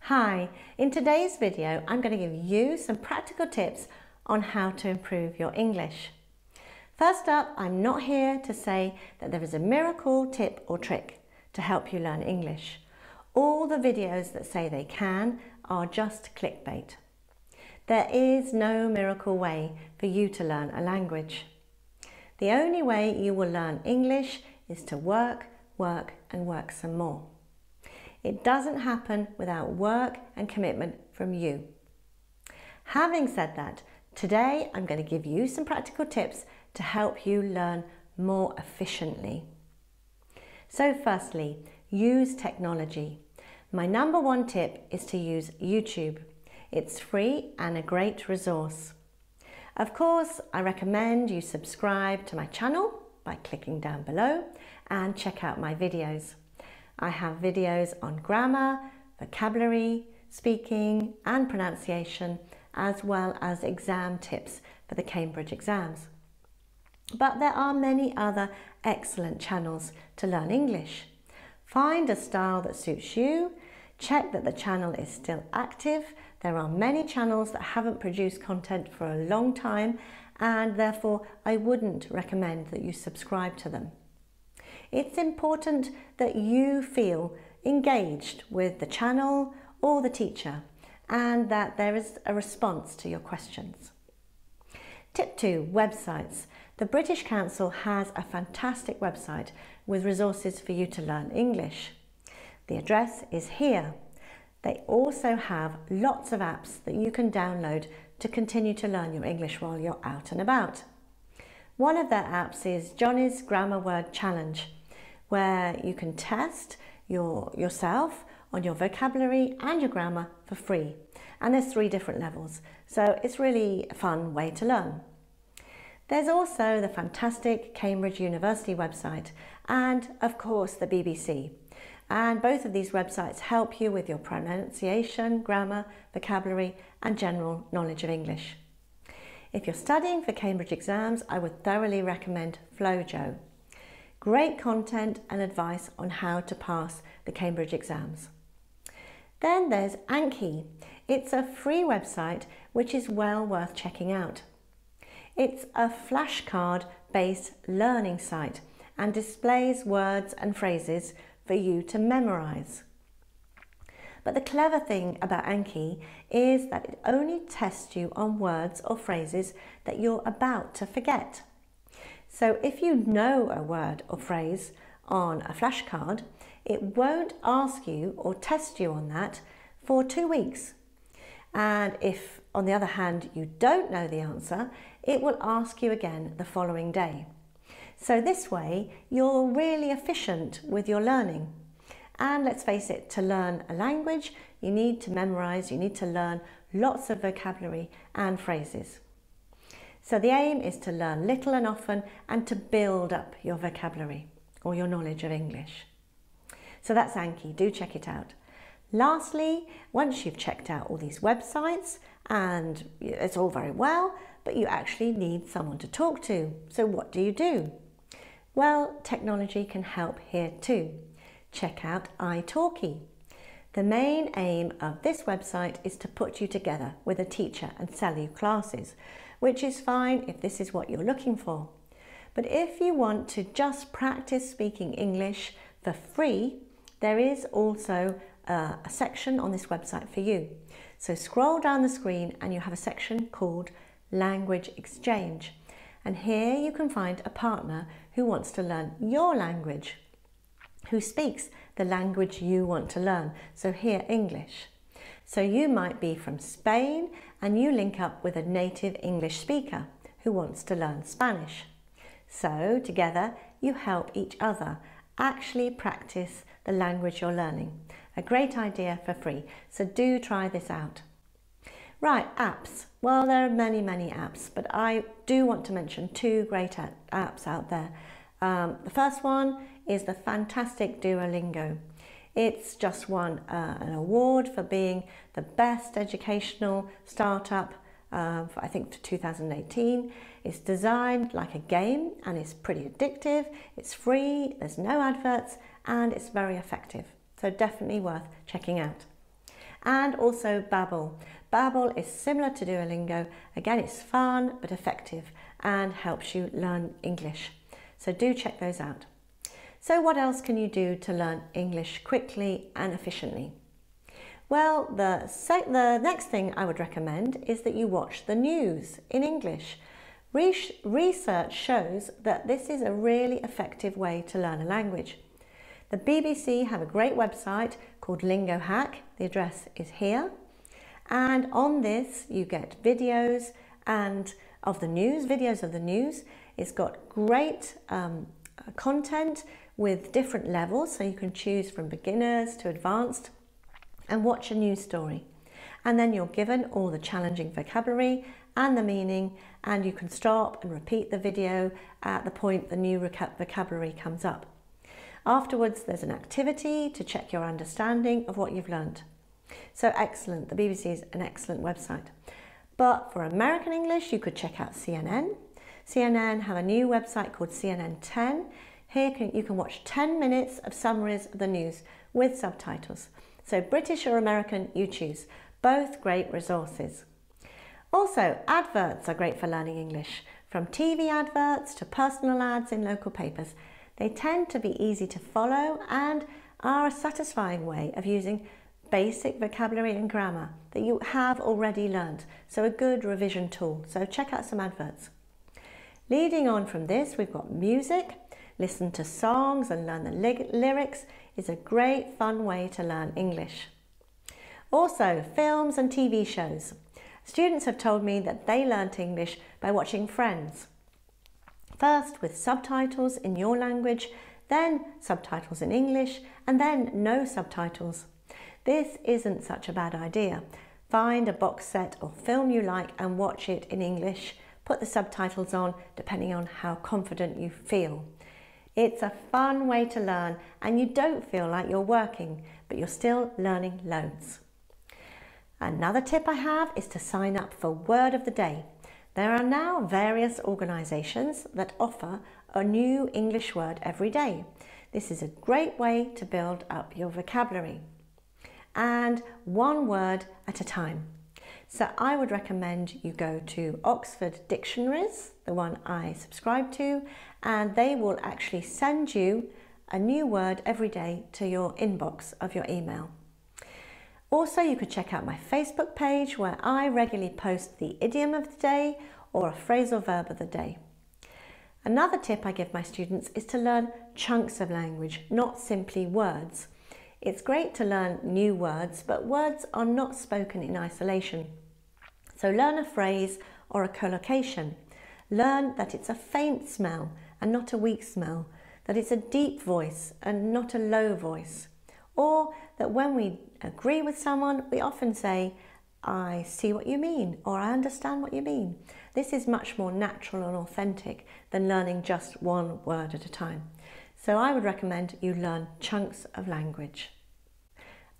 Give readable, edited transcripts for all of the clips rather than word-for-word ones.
Hi, in today's video I'm going to give you some practical tips on how to improve your English. First up, I'm not here to say that there is a miracle tip or trick to help you learn English. All the videos that say they can are just clickbait. There is no miracle way for you to learn a language. The only way you will learn English is to work and work some more. It doesn't happen without work and commitment from you. Having said that, today I'm going to give you some practical tips to help you learn more efficiently. So firstly, use technology. My number one tip is to use YouTube. It's free and a great resource. Of course, I recommend you subscribe to my channel by clicking down below and check out my videos. I have videos on grammar, vocabulary, speaking and pronunciation, as well as exam tips for the Cambridge exams. But there are many other excellent channels to learn English. Find a style that suits you, check that the channel is still active. There are many channels that haven't produced content for a long time, and therefore I wouldn't recommend that you subscribe to them. It's important that you feel engaged with the channel or the teacher and that there is a response to your questions. Tip 2, websites. The British Council has a fantastic website with resources for you to learn English. The address is here. They also have lots of apps that you can download to continue to learn your English while you're out and about. One of their apps is Johnny's Grammar Word Challenge, where you can test yourself on your vocabulary and your grammar for free. And there's 3 different levels, so it's really a fun way to learn. There's also the fantastic Cambridge University website and, of course, the BBC. And both of these websites help you with your pronunciation, grammar, vocabulary and general knowledge of English. If you're studying for Cambridge exams, I would thoroughly recommend Flojo. Great content and advice on how to pass the Cambridge exams. Then there's Anki. It's a free website which is well worth checking out. It's a flashcard-based learning site and displays words and phrases for you to memorize. But the clever thing about Anki is that it only tests you on words or phrases that you're about to forget. So if you know a word or phrase on a flashcard, it won't ask you or test you on that for 2 weeks. And if, on the other hand, you don't know the answer, it will ask you again the following day. So this way, you're really efficient with your learning. And let's face it, to learn a language, you need to memorize, you need to learn lots of vocabulary and phrases. So the aim is to learn little and often and to build up your vocabulary or your knowledge of English. So that's Anki, do check it out. Lastly, once you've checked out all these websites and it's all very well, but you actually need someone to talk to. So what do? Well, technology can help here too. Check out italki. The main aim of this website is to put you together with a teacher and sell you classes, which is fine if this is what you're looking for. But if you want to just practice speaking English for free, there is also a section on this website for you. So scroll down the screen and you have a section called Language Exchange. And here you can find a partner who wants to learn your language, who speaks the language you want to learn. So here, English. So you might be from Spain and you link up with a native English speaker who wants to learn Spanish. So together you help each other actually practice the language you're learning. A great idea for free, so do try this out. Right, apps. Well, there are many apps, but I do want to mention 2 great apps out there. The first one is the fantastic Duolingo. It's just won an award for being the best educational startup, I think for 2018. It's designed like a game and it's pretty addictive. It's free, there's no adverts, and it's very effective. So definitely worth checking out. and also Babbel. Babbel is similar to Duolingo. Again, it's fun but effective and helps you learn English. So do check those out. So what else can you do to learn English quickly and efficiently? Well, the next thing I would recommend is that you watch the news in English. Research shows that this is a really effective way to learn a language. The BBC have a great website called Lingo Hack. The address is here. And on this you get videos of the news. It's got great content with different levels, so you can choose from beginners to advanced and watch a news story. And then you're given all the challenging vocabulary and the meaning, and you can stop and repeat the video at the point the new vocabulary comes up. Afterwards, there's an activity to check your understanding of what you've learnt. So excellent, the BBC is an excellent website. But for American English, you could check out CNN. CNN have a new website called CNN 10. Here you can watch 10 minutes of summaries of the news with subtitles. So British or American, you choose. Both great resources. Also, adverts are great for learning English. From TV adverts to personal ads in local papers. They tend to be easy to follow and are a satisfying way of using basic vocabulary and grammar that you have already learned. So a good revision tool. So check out some adverts. Leading on from this, we've got music. Listen to songs and learn the lyrics is a great fun way to learn English. Also, films and TV shows. Students have told me that they learnt English by watching Friends. First with subtitles in your language, then subtitles in English, and then no subtitles. This isn't such a bad idea. Find a box set or film you like and watch it in English. Put the subtitles on depending on how confident you feel. It's a fun way to learn and you don't feel like you're working, but you're still learning loads. Another tip I have is to sign up for Word of the Day. There are now various organisations that offer a new English word every day. This is a great way to build up your vocabulary. And one word at a time. So I would recommend you go to Oxford Dictionaries, the one I subscribe to, and they will actually send you a new word every day to your inbox of your email. Also, you could check out my Facebook page where I regularly post the idiom of the day or a phrasal verb of the day. Another tip I give my students is to learn chunks of language, not simply words. It's great to learn new words, but words are not spoken in isolation. So learn a phrase or a collocation. Learn that it's a faint smell and not a weak smell, that it's a deep voice and not a low voice, or that when we agree with someone, we often say, I see what you mean, or I understand what you mean. This is much more natural and authentic than learning just one word at a time. So I would recommend you learn chunks of language.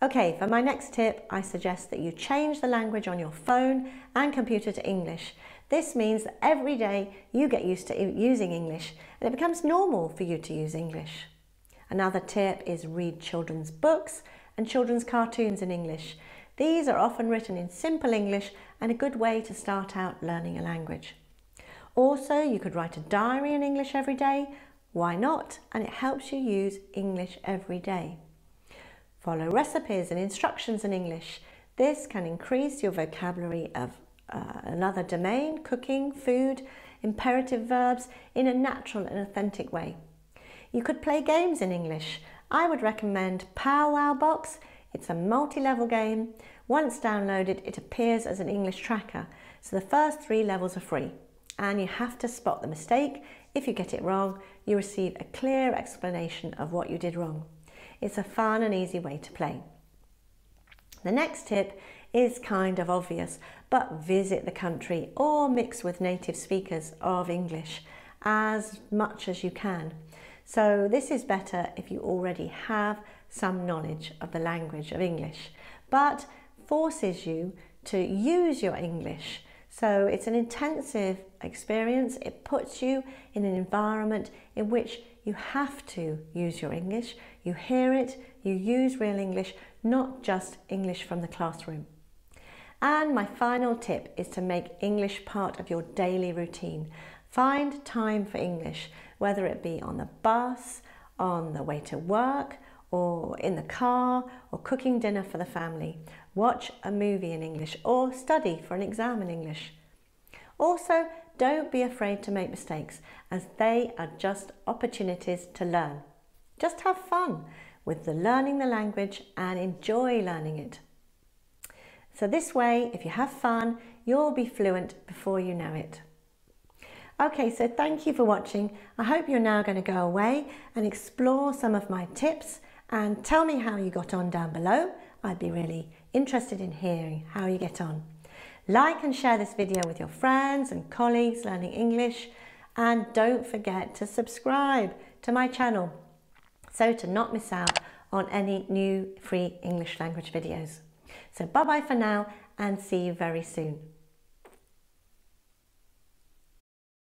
Okay, for my next tip, I suggest that you change the language on your phone and computer to English. This means that every day you get used to using English and it becomes normal for you to use English. Another tip is read children's books and children's cartoons in English. These are often written in simple English and a good way to start out learning a language. Also, you could write a diary in English every day. Why not? And it helps you use English every day. Follow recipes and instructions in English. This can increase your vocabulary of another domain, cooking, food, imperative verbs in a natural and authentic way. You could play games in English. I would recommend Powwow Box. It's a multi-level game. Once downloaded, it appears as an English tracker. So the first 3 levels are free. And you have to spot the mistake. If you get it wrong, you receive a clear explanation of what you did wrong. It's a fun and easy way to play. The next tip is kind of obvious, but visit the country or mix with native speakers of English as much as you can. So this is better if you already have some knowledge of the language of English, but forces you to use your English. So it's an intensive experience. It puts you in an environment in which you have to use your English. You hear it, you use real English, not just English from the classroom. And my final tip is to make English part of your daily routine. Find time for English, whether it be on the bus, on the way to work, or in the car, or cooking dinner for the family. Watch a movie in English or study for an exam in English. Also, don't be afraid to make mistakes, as they are just opportunities to learn. Just have fun with learning the language and enjoy learning it. So this way, if you have fun, you'll be fluent before you know it. Okay, so thank you for watching. I hope you're now going to go away and explore some of my tips and tell me how you got on down below. I'd be really interested in hearing how you get on. Like and share this video with your friends and colleagues learning English, and don't forget to subscribe to my channel so to not miss out on any new free English language videos. So bye bye for now and see you very soon.